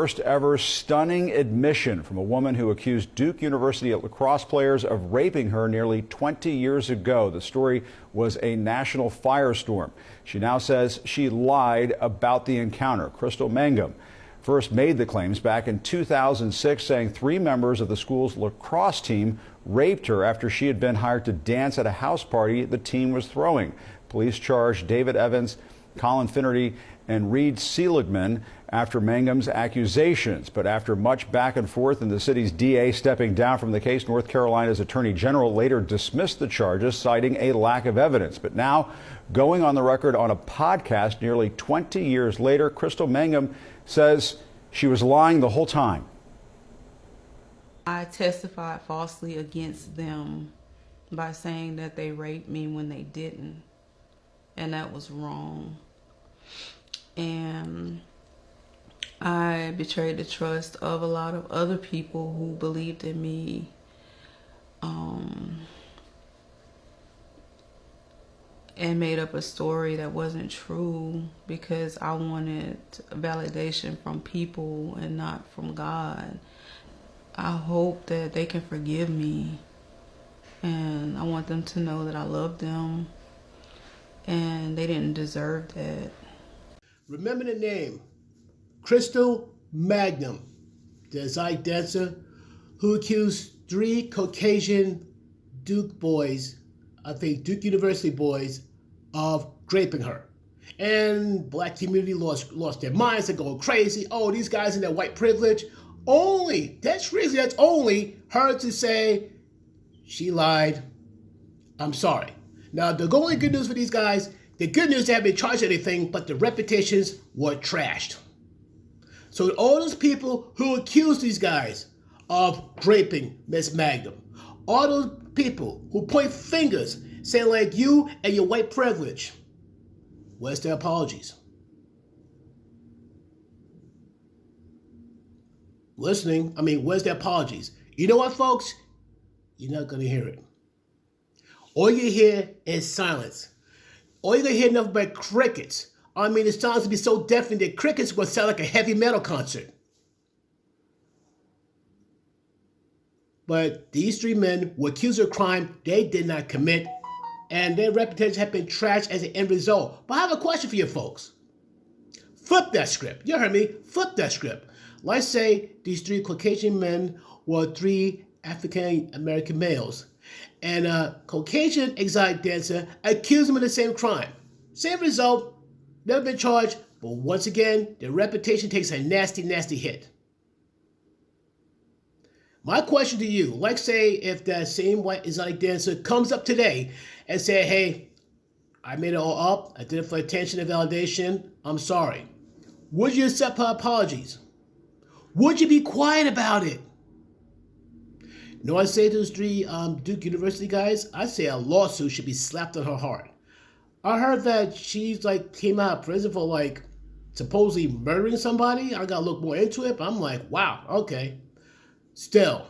First ever stunning admission from a woman who accused Duke University lacrosse players of raping her nearly 20 years ago. The story was a national firestorm. She now says she lied about the encounter. Crystal Mangum first made the claims back in 2006, saying 3 members of the school's lacrosse team raped her after she had been hired to dance at a house party the team was throwing. Police charged David Evans, Colin Finnerty, and Reed Seligman after Mangum's accusations. But after much back and forth and the city's DA stepping down from the case, North Carolina's Attorney General later dismissed the charges, citing a lack of evidence. But now, going on the record on a podcast nearly 20 years later, Crystal Mangum says she was lying the whole time. I testified falsely against them by saying that they raped me when they didn't, and that was wrong. And I betrayed the trust of a lot of other people who believed in me. And made up a story that wasn't true because I wanted validation from people and not from God. I hope that they can forgive me, and I want them to know that I love them and they didn't deserve that. Remember the name, Crystal Mangum, the Zyte dancer who accused 3 Caucasian Duke boys, I think Duke University boys, of raping her. And black community lost their minds. They're going crazy. Oh, these guys in their white privilege. That's only her to say she lied. I'm sorry. Now, the only good news for these guys, the good news, they haven't been charged anything, but the reputations were trashed. So all those people who accuse these guys of raping Miss Mangum, all those people who point fingers, saying like you and your white privilege, where's their apologies? Where's their apologies? You know what, folks? You're not going to hear it. All you hear is silence. All you're going to hear is nothing but crickets. The sounds will be so deafening that crickets will sound like a heavy metal concert. But these 3 men were accused of a crime they did not commit, and their reputations have been trashed as an end result. But I have a question for you folks. Flip that script. You heard me. Flip that script. Let's say these 3 Caucasian men were 3 African American males, and a Caucasian exotic dancer accused them of the same crime. Same result, never been charged, but once again, their reputation takes a nasty, nasty hit. My question to you, like say if that same white exotic dancer comes up today and say, hey, I made it all up, I did it for attention and validation, I'm sorry. Would you accept her apologies? Would you be quiet about it? You know what I say to those 3 Duke University guys? I say a lawsuit should be slapped on her heart. I heard that she's came out of prison for supposedly murdering somebody. I gotta look more into it, but I'm like, wow, okay. Still,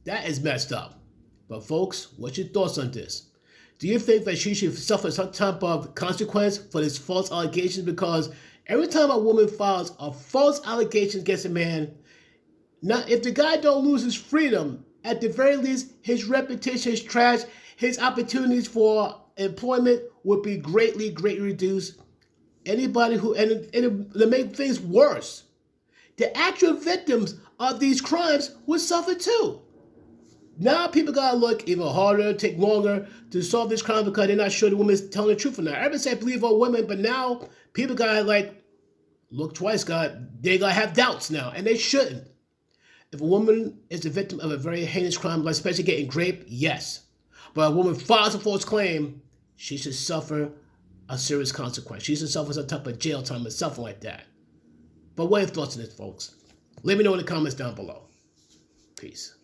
that is messed up. But folks, what's your thoughts on this? Do you think that she should suffer some type of consequence for this false allegations? Because every time a woman files a false allegation against a man, now if the guy don't lose his freedom, at the very least, his reputation is trashed, his opportunities for employment would be greatly, greatly reduced. Anybody who, and to make things worse, the actual victims of these crimes would suffer too. Now people gotta look even harder, take longer to solve this crime because they're not sure the woman's telling the truth or not. Everybody say believe all women, but now people gotta look twice. They gotta have doubts now, and they shouldn't. If a woman is the victim of a very heinous crime, like especially getting raped, yes. But a woman files a false claim, she should suffer a serious consequence. She should suffer some type of jail time or something like that. But what are your thoughts on this, folks? Let me know in the comments down below. Peace.